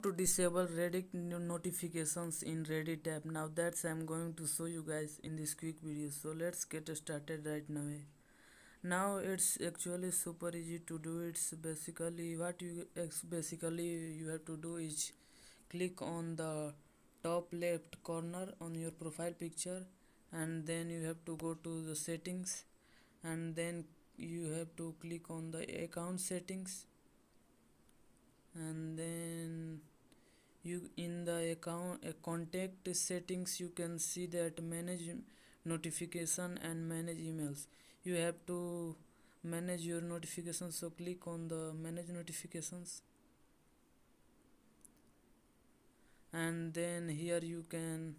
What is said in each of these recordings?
To disable Reddit notifications in Reddit app. Now that's I'm going to show you guys in this quick video. So let's get started right now. Now it's actually super easy to do. It's basically what basically you have to do is click on the top left corner on your profile picture, and then you have to go to the settings, and then you have to click on the account settings, and then you in the account contact settings you can see that manage notification and manage emails. You have to manage your notifications, so click on the manage notifications, and then here you can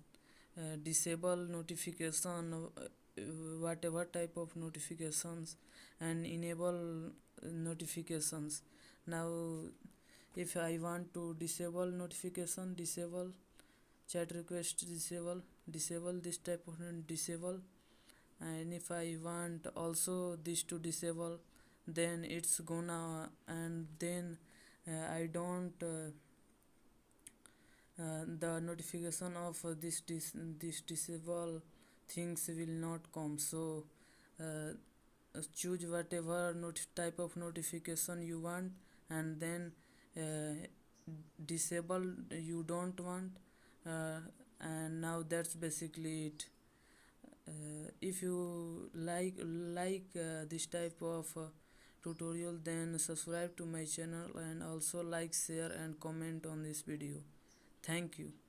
disable notification whatever type of notifications, and enable notifications. Now if I want to disable notification, disable chat request, disable this type of disable, and if I want also this to disable, then it's gonna, and then I don't the notification of this disable things will not come. So uh, choose whatever type of notification you want, and then uh, disable you don't want, uh, and now that's basically it. If you like this type of tutorial, then subscribe to my channel, and also like, share and comment on this video. Thank you.